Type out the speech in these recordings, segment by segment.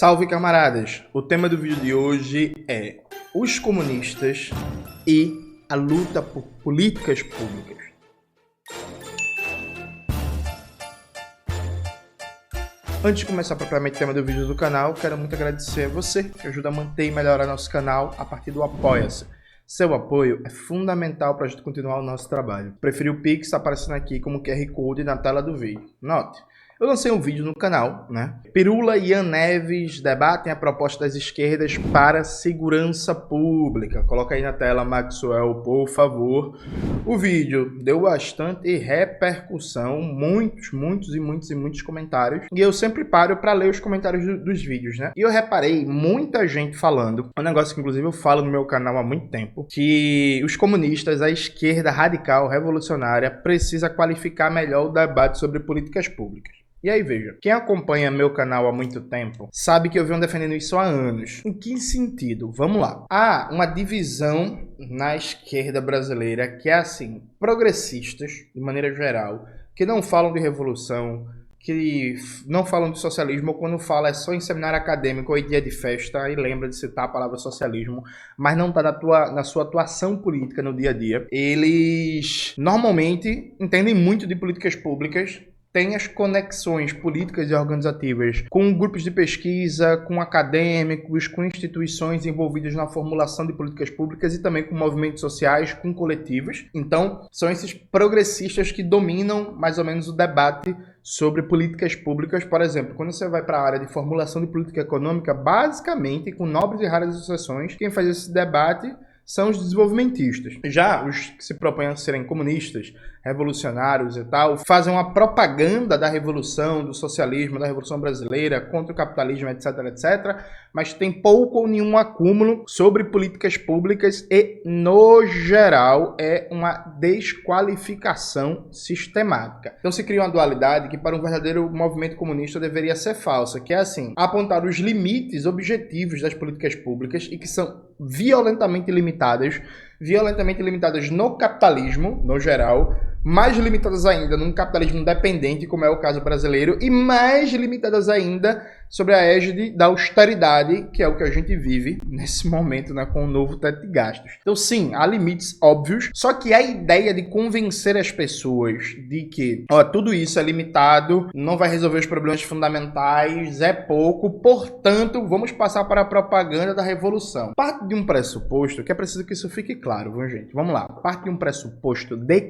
Salve, camaradas! O tema do vídeo de hoje é os comunistas e a luta por políticas públicas. Antes de começar propriamente o tema do vídeo do canal, quero muito agradecer a você que ajuda a manter e melhorar nosso canal a partir do Apoia-se. Seu apoio é fundamental para a gente continuar o nosso trabalho. Preferi o Pix, está aparecendo aqui como QR Code na tela do vídeo. Note, eu lancei um vídeo no canal, né? Pirula e Ian Neves debatem a proposta das esquerdas para segurança pública. Coloca aí na tela, Maxwell, por favor. O vídeo deu bastante repercussão, muitos comentários. E eu sempre paro para ler os comentários dos vídeos, né? E eu reparei muita gente falando, um negócio que inclusive eu falo no meu canal há muito tempo, que os comunistas, a esquerda radical, revolucionária, precisa qualificar melhor o debate sobre políticas públicas. E aí, veja, quem acompanha meu canal há muito tempo sabe que eu venho defendendo isso há anos. Em que sentido? Vamos lá. Há uma divisão na esquerda brasileira que é assim, progressistas, de maneira geral, que não falam de revolução, que não falam de socialismo, ou quando fala é só em seminário acadêmico ou em dia de festa, e lembra de citar a palavra socialismo, mas não está na sua atuação política no dia a dia. Eles normalmente entendem muito de políticas públicas, tem as conexões políticas e organizativas com grupos de pesquisa, com acadêmicos, com instituições envolvidas na formulação de políticas públicas e também com movimentos sociais, com coletivos. Então, são esses progressistas que dominam mais ou menos o debate sobre políticas públicas. Por exemplo, quando você vai para a área de formulação de política econômica, basicamente, com nobres e raras exceções, quem faz esse debate são os desenvolvimentistas. Já os que se propõem a serem comunistas, revolucionários e tal, fazem uma propaganda da revolução, do socialismo, da revolução brasileira, contra o capitalismo, etc, etc, mas tem pouco ou nenhum acúmulo sobre políticas públicas e, no geral, é uma desqualificação sistemática. Então se cria uma dualidade que para um verdadeiro movimento comunista deveria ser falsa, que é assim, apontar os limites objetivos das políticas públicas e que são violentamente limitadas no capitalismo, no geral, mais limitadas ainda num capitalismo dependente, como é o caso brasileiro, e mais limitadas ainda sobre a égide da austeridade, que é o que a gente vive nesse momento, né, com o novo teto de gastos. Então sim, há limites óbvios, só que a ideia de convencer as pessoas de que tudo isso é limitado, não vai resolver os problemas fundamentais, é pouco, portanto, vamos passar para a propaganda da revolução. Parte de um pressuposto, que é preciso que isso fique claro, viu, gente? Vamos lá. Parte de um pressuposto de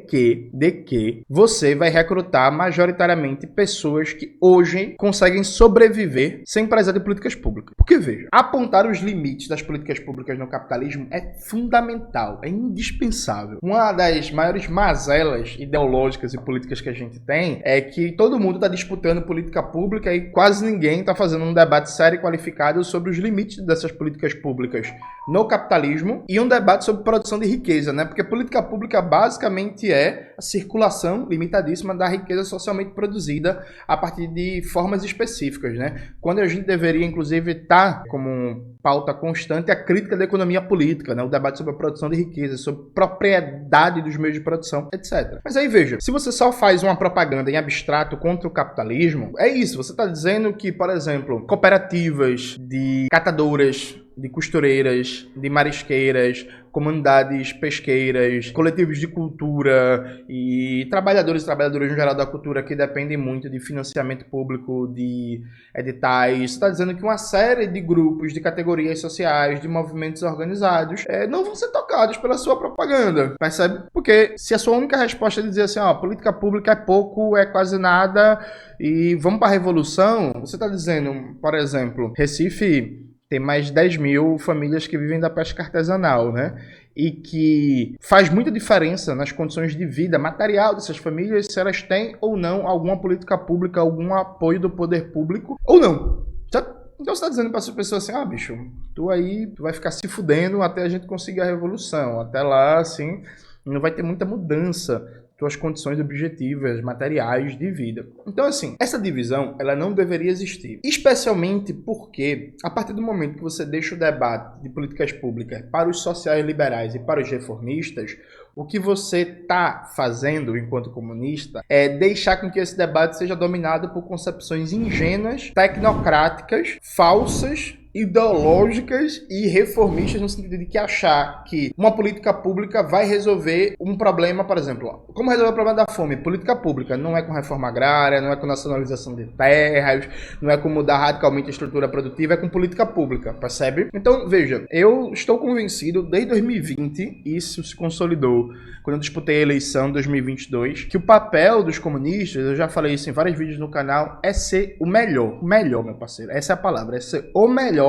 que você vai recrutar majoritariamente pessoas que hoje conseguem sobreviver sem precisar de políticas públicas. Porque, veja, apontar os limites das políticas públicas no capitalismo é fundamental, é indispensável. Uma das maiores mazelas ideológicas e políticas que a gente tem é que todo mundo está disputando política pública e quase ninguém está fazendo um debate sério e qualificado sobre os limites dessas políticas públicas no capitalismo e um debate sobre produção de riqueza, né? Porque política pública basicamente é a circulação limitadíssima da riqueza socialmente produzida a partir de formas específicas, né? Quando a gente deveria, inclusive, estar como pauta constante a crítica da economia política, né? O debate sobre a produção de riqueza, sobre propriedade dos meios de produção, etc. Mas aí, veja, se você só faz uma propaganda em abstrato contra o capitalismo, é isso, você está dizendo que, por exemplo, cooperativas de catadoras, de costureiras, de marisqueiras, comunidades pesqueiras, coletivos de cultura e trabalhadores e trabalhadoras no geral da cultura que dependem muito de financiamento público, de editais. Você está dizendo que uma série de grupos, de categorias sociais, de movimentos organizados não vão ser tocados pela sua propaganda, percebe? Porque se a sua única resposta é dizer assim, política pública é pouco, é quase nada e vamos para a revolução, você está dizendo, por exemplo, Recife tem mais de 10 mil famílias que vivem da pesca artesanal, né? E que faz muita diferença nas condições de vida material dessas famílias, se elas têm ou não alguma política pública, algum apoio do poder público, ou não. Então você está dizendo para essas pessoas assim, bicho, tu vai ficar se fudendo até a gente conseguir a revolução. Até lá, assim, não vai ter muita mudança suas condições objetivas, materiais de vida. Então, assim, essa divisão, ela não deveria existir. Especialmente porque, a partir do momento que você deixa o debate de políticas públicas para os sociais liberais e para os reformistas, O que você está fazendo enquanto comunista é deixar com que esse debate seja dominado por concepções ingênuas, tecnocráticas, falsas, ideológicas e reformistas, no sentido de que achar que uma política pública vai resolver um problema, por exemplo, como resolver o problema da fome? Política pública não é com reforma agrária, não é com nacionalização de terras, não é com mudar radicalmente a estrutura produtiva, é com política pública, percebe? Então, veja, eu estou convencido, desde 2020, isso se consolidou, quando eu disputei a eleição de 2022, que o papel dos comunistas, eu já falei isso em vários vídeos no canal, é ser o melhor, meu parceiro, essa é a palavra, é ser o melhor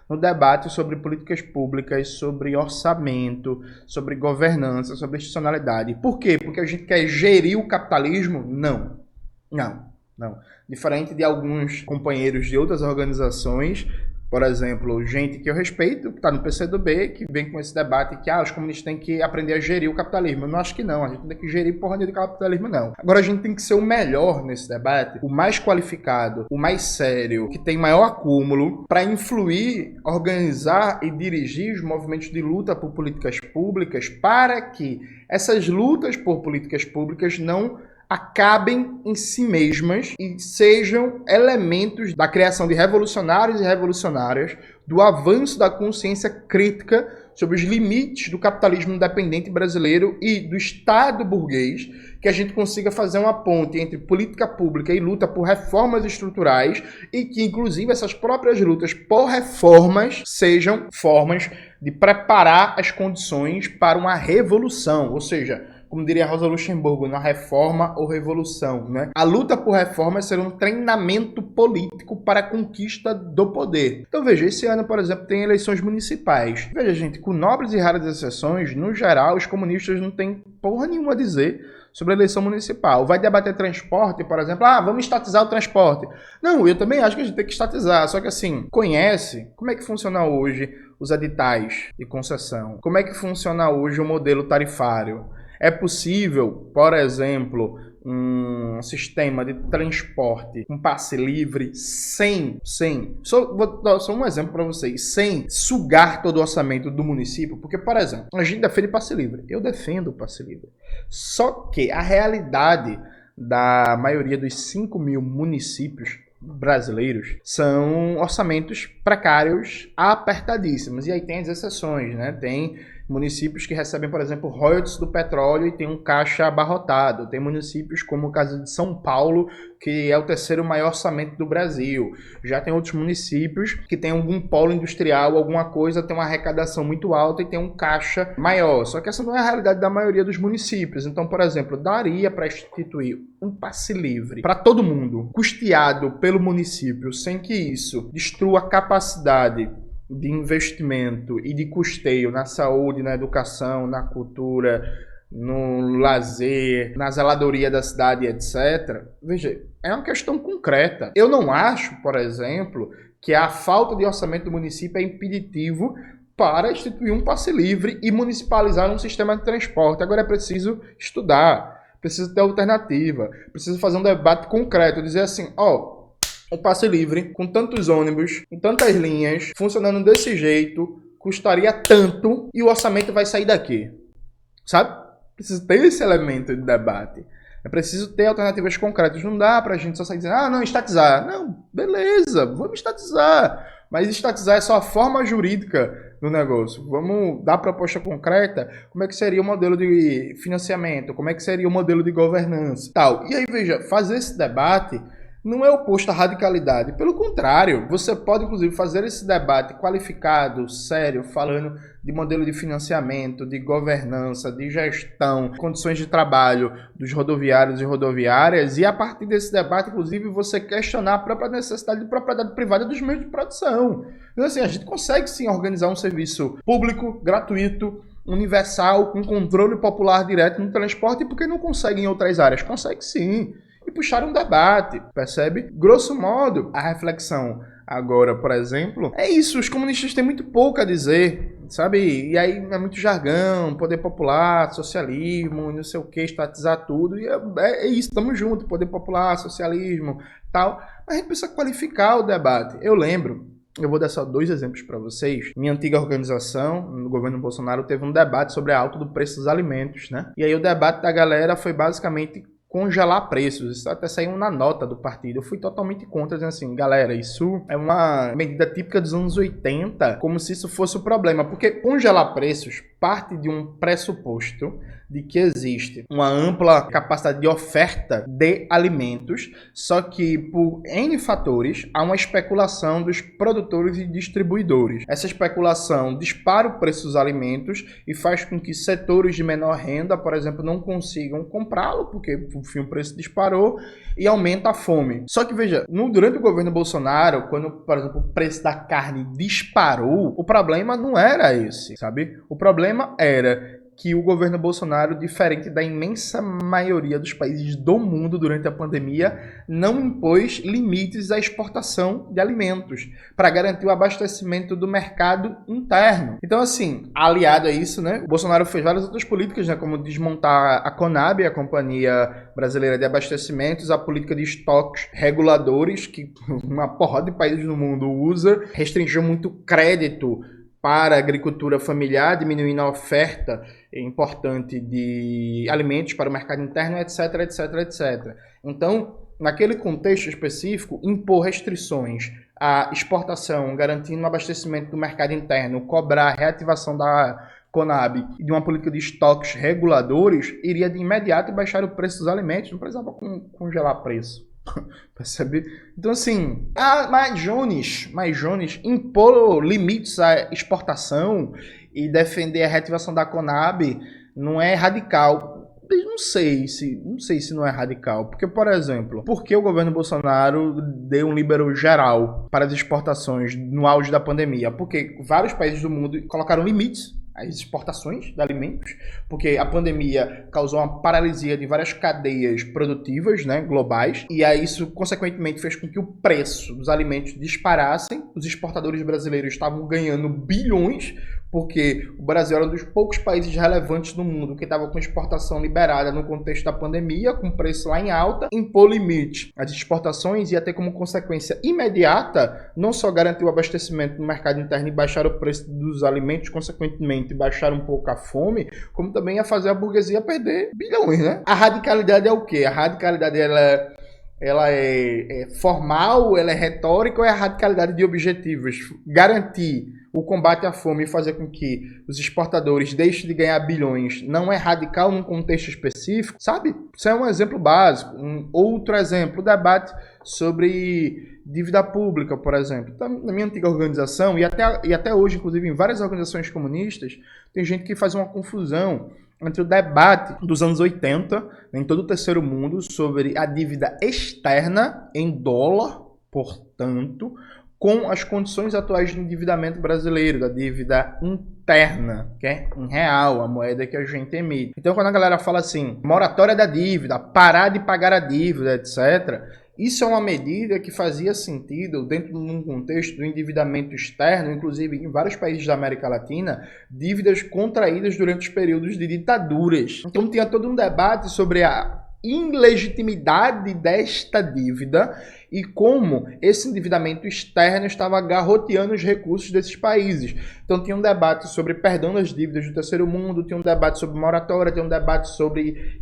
no debate sobre políticas públicas, sobre orçamento, sobre governança, sobre institucionalidade. Por quê? Porque a gente quer gerir o capitalismo? Não. Diferente de alguns companheiros de outras organizações, por exemplo, gente que eu respeito, que está no PCdoB, que vem com esse debate que os comunistas têm que aprender a gerir o capitalismo. Eu não acho que não, a gente não tem que gerir porra nenhuma de capitalismo, não. Agora a gente tem que ser o melhor nesse debate, o mais qualificado, o mais sério, que tem maior acúmulo, para influir, organizar e dirigir os movimentos de luta por políticas públicas, para que essas lutas por políticas públicas não acabem em si mesmas e sejam elementos da criação de revolucionários e revolucionárias, do avanço da consciência crítica sobre os limites do capitalismo independente brasileiro e do Estado burguês, que a gente consiga fazer uma ponte entre política pública e luta por reformas estruturais e que, inclusive, essas próprias lutas por reformas sejam formas de preparar as condições para uma revolução, ou seja, como diria Rosa Luxemburgo, na reforma ou revolução, né? A luta por reforma será um treinamento político para a conquista do poder. Então veja, esse ano, por exemplo, tem eleições municipais. Veja, gente, com nobres e raras exceções, no geral, os comunistas não têm porra nenhuma a dizer sobre a eleição municipal. Vai debater transporte, por exemplo, vamos estatizar o transporte. Não, eu também acho que a gente tem que estatizar, só que assim, conhece como é que funciona hoje os editais de concessão? Como é que funciona hoje o modelo tarifário? É possível, por exemplo, um sistema de transporte com passe livre vou dar só um exemplo para vocês, sem sugar todo o orçamento do município, porque, por exemplo, a gente defende passe livre, eu defendo o passe livre, só que a realidade da maioria dos 5.000 municípios brasileiros são orçamentos precários, apertadíssimos, e aí tem as exceções, né? Tem municípios que recebem, por exemplo, royalties do petróleo e tem um caixa abarrotado. Tem municípios como o caso de São Paulo, que é o terceiro maior orçamento do Brasil. Já tem outros municípios que tem algum polo industrial, alguma coisa, tem uma arrecadação muito alta e tem um caixa maior. Só que essa não é a realidade da maioria dos municípios. Então, por exemplo, daria para instituir um passe livre para todo mundo, custeado pelo município, sem que isso destrua a capacidade de investimento e de custeio na saúde, na educação, na cultura, no lazer, na zeladoria da cidade, etc. Veja, é uma questão concreta. Eu não acho, por exemplo, que a falta de orçamento do município é impeditivo para instituir um passe livre e municipalizar um sistema de transporte. Agora é preciso estudar, precisa ter alternativa, precisa fazer um debate concreto, dizer assim, um passe livre, com tantos ônibus, em tantas linhas, funcionando desse jeito, custaria tanto e o orçamento vai sair daqui. Sabe? Precisa ter esse elemento de debate. É preciso ter alternativas concretas. Não dá pra gente só sair dizendo, não, estatizar. Não, beleza, vamos estatizar. Mas estatizar é só a forma jurídica do negócio. Vamos dar proposta concreta, como é que seria o modelo de financiamento, como é que seria o modelo de governança, tal. E aí, veja, fazer esse debate não é oposto à radicalidade. Pelo contrário, você pode, inclusive, fazer esse debate qualificado, sério, falando de modelo de financiamento, de governança, de gestão, condições de trabalho dos rodoviários e rodoviárias, e a partir desse debate, inclusive, você questionar a própria necessidade de propriedade privada dos meios de produção. Então, assim, a gente consegue, sim, organizar um serviço público, gratuito, universal, com controle popular direto no transporte, porque não consegue em outras áreas. Consegue, sim. E puxar um debate, percebe? Grosso modo, a reflexão agora, por exemplo, é isso, os comunistas têm muito pouco a dizer, sabe? E aí é muito jargão, poder popular, socialismo, não sei o que, estatizar tudo, e é isso, estamos juntos, poder popular, socialismo, tal. Mas a gente precisa qualificar o debate. Eu lembro Eu vou dar só 2 exemplos para vocês. Minha antiga organização, no governo Bolsonaro, teve um debate sobre a alta do preço dos alimentos, né? E aí o debate da galera foi basicamente congelar preços. Isso até saiu na nota do partido. Eu fui totalmente contra, dizendo assim, galera, isso é uma medida típica dos anos 80, como se isso fosse o problema. Porque congelar preços parte de um pressuposto de que existe uma ampla capacidade de oferta de alimentos, só que por N fatores há uma especulação dos produtores e distribuidores. Essa especulação dispara o preço dos alimentos e faz com que setores de menor renda, por exemplo, não consigam comprá-lo, porque por fim o preço disparou e aumenta a fome. Só que veja, durante o governo Bolsonaro, quando, por exemplo, o preço da carne disparou, o problema não era esse, sabe? O problema era que o governo Bolsonaro, diferente da imensa maioria dos países do mundo durante a pandemia, não impôs limites à exportação de alimentos para garantir o abastecimento do mercado interno. Então, assim, aliado a isso, né, o Bolsonaro fez várias outras políticas, né, como desmontar a Conab, a Companhia Brasileira de Abastecimentos, a política de estoques reguladores, que uma porrada de países no mundo usa, restringiu muito crédito para a agricultura familiar, diminuindo a oferta importante de alimentos para o mercado interno, etc, etc, etc. Então, naquele contexto específico, impor restrições à exportação, garantindo o abastecimento do mercado interno, cobrar a reativação da Conab e de uma política de estoques reguladores, iria de imediato baixar o preço dos alimentos, não precisava congelar preço. Percebe? Então assim, mas Jones impor limites à exportação e defender a reativação da Conab não é radical. Não sei se não é radical. Porque, por exemplo, por que o governo Bolsonaro deu um libero geral para as exportações no auge da pandemia? Porque vários países do mundo colocaram limites às exportações de alimentos, porque a pandemia causou uma paralisia de várias cadeias produtivas, né, globais, e aí isso, consequentemente, fez com que o preço dos alimentos disparassem. Os exportadores brasileiros estavam ganhando bilhões, porque o Brasil era um dos poucos países relevantes do mundo que estava com exportação liberada no contexto da pandemia, com preço lá em alta, impor limite às exportações ia ter como consequência imediata não só garantir o abastecimento no mercado interno e baixar o preço dos alimentos, consequentemente baixar um pouco a fome, como também ia fazer a burguesia perder bilhões, né? A radicalidade é o quê? A radicalidade ela é formal, ela é retórica ou é a radicalidade de objetivos? Garantir o combate à fome e fazer com que os exportadores deixem de ganhar bilhões não é radical num contexto específico, sabe? Isso é um exemplo básico. Um outro exemplo, o debate sobre dívida pública, por exemplo. Então, na minha antiga organização, e até hoje, inclusive, em várias organizações comunistas, tem gente que faz uma confusão entre o debate dos anos 80, em todo o terceiro mundo, sobre a dívida externa em dólar, portanto, com as condições atuais de endividamento brasileiro, da dívida interna, que é em real, a moeda que a gente emite. Então, quando a galera fala assim, moratória da dívida, parar de pagar a dívida, etc., isso é uma medida que fazia sentido dentro de um contexto do endividamento externo, inclusive em vários países da América Latina, dívidas contraídas durante os períodos de ditaduras. Então tinha todo um debate sobre a ilegitimidade desta dívida e como esse endividamento externo estava garroteando os recursos desses países. Então tinha um debate sobre perdão das dívidas do terceiro mundo, tinha um debate sobre moratória, tinha um debate sobre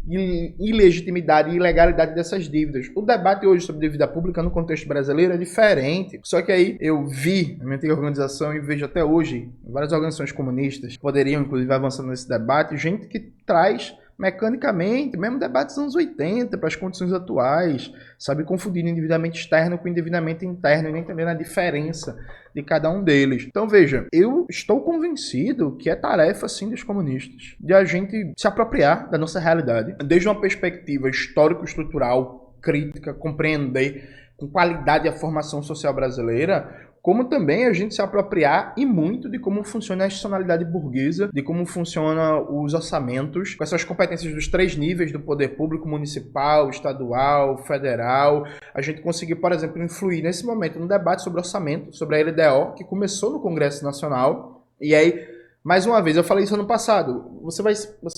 ilegitimidade e ilegalidade dessas dívidas. O debate hoje sobre dívida pública no contexto brasileiro é diferente. Só que aí eu vi na minha antiga organização e vejo até hoje várias organizações comunistas poderiam inclusive avançar nesse debate, gente que traz mecanicamente, mesmo debate dos anos 80 para as condições atuais, sabe, confundindo endividamento externo com endividamento interno e nem entendendo a diferença de cada um deles. Então veja, eu estou convencido que é tarefa sim dos comunistas de a gente se apropriar da nossa realidade, desde uma perspectiva histórico-estrutural, crítica, compreender com qualidade a formação social brasileira, como também a gente se apropriar e muito de como funciona a institucionalidade burguesa, de como funcionam os orçamentos, com essas competências dos 3 níveis do poder público, municipal, estadual, federal. A gente conseguir, por exemplo, influir nesse momento no debate sobre orçamento, sobre a LDO, que começou no Congresso Nacional. E aí, mais uma vez, eu falei isso ano passado, você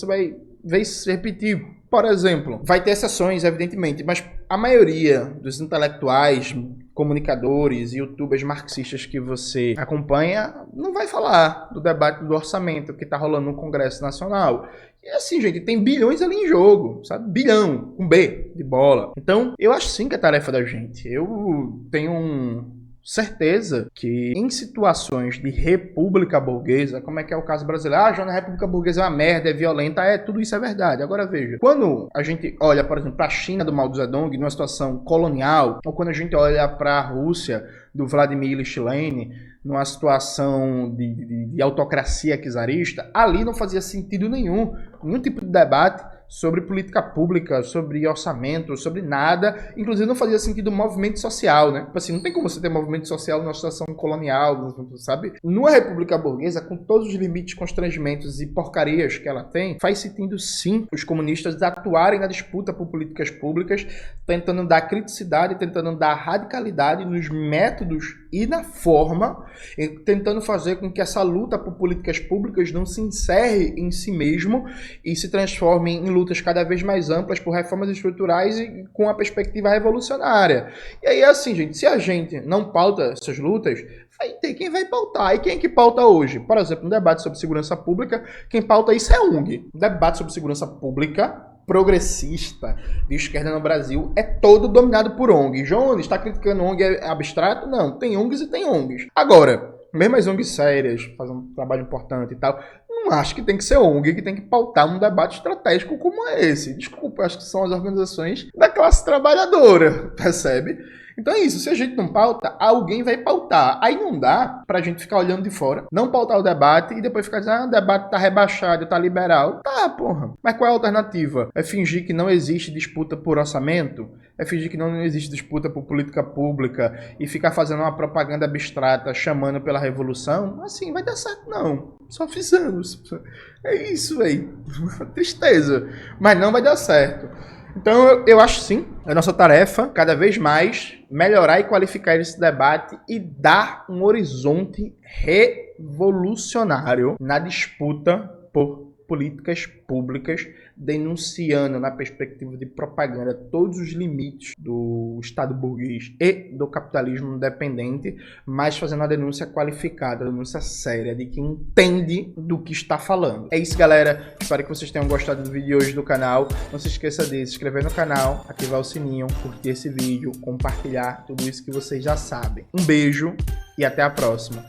vai ver isso se repetir. Por exemplo, vai ter exceções, evidentemente, mas a maioria dos intelectuais comunicadores e youtubers marxistas que você acompanha não vai falar do debate do orçamento que está rolando no Congresso Nacional. E assim, gente, tem bilhões ali em jogo, sabe? Bilhão, com B, de bola. Então, eu acho sim que é tarefa da gente. Eu tenho certeza que em situações de república burguesa, como é que é o caso brasileiro, já na república burguesa é uma merda, é violenta, tudo isso é verdade. Agora veja, quando a gente olha, por exemplo, para a China do Mao Zedong, numa situação colonial, ou quando a gente olha para a Rússia do Vladimir Ilyich Lenin, numa situação de autocracia czarista, ali não fazia sentido nenhum tipo de debate sobre política pública, sobre orçamento, sobre nada. Inclusive não fazia sentido movimento social, né? Tipo assim, não tem como você ter movimento social numa situação colonial, sabe? Numa república burguesa, com todos os limites, constrangimentos e porcarias que ela tem, faz sentido sim os comunistas atuarem na disputa por políticas públicas, tentando dar criticidade, tentando dar radicalidade nos métodos e na forma, tentando fazer com que essa luta por políticas públicas não se encerre em si mesmo e se transforme em lutas cada vez mais amplas por reformas estruturais e com a perspectiva revolucionária. E aí, assim, gente, se a gente não pauta essas lutas, vai ter quem vai pautar. E quem é que pauta hoje? Por exemplo, um debate sobre segurança pública, quem pauta isso é UNG. Um debate sobre segurança pública progressista de esquerda no Brasil é todo dominado por ONG. Jones está criticando ONG abstrato? Não, tem ONGs e tem ONGs. Agora, mesmo as ONGs sérias, fazem um trabalho importante e tal, não acho que tem que ser ONG que tem que pautar um debate estratégico como esse. Desculpa, acho que são as organizações da classe trabalhadora, percebe? Então é isso, se a gente não pauta, alguém vai pautar. Aí não dá pra gente ficar olhando de fora, não pautar o debate e depois ficar dizendo, o debate tá rebaixado, tá liberal. Tá, porra. Mas qual é a alternativa? É fingir que não existe disputa por orçamento? É fingir que não existe disputa por política pública e ficar fazendo uma propaganda abstrata chamando pela revolução? Assim, vai dar certo não. Só fizemos. É isso, velho. Tristeza. Mas não vai dar certo. Então, eu acho sim, é nossa tarefa, cada vez mais, melhorar e qualificar esse debate e dar um horizonte revolucionário na disputa por políticas públicas, denunciando na perspectiva de propaganda todos os limites do Estado burguês e do capitalismo dependente, mas fazendo uma denúncia qualificada, uma denúncia séria, de quem entende do que está falando. É isso, galera. Espero que vocês tenham gostado do vídeo de hoje do canal. Não se esqueça de se inscrever no canal, ativar o sininho, curtir esse vídeo, compartilhar tudo isso que vocês já sabem. Um beijo e até a próxima.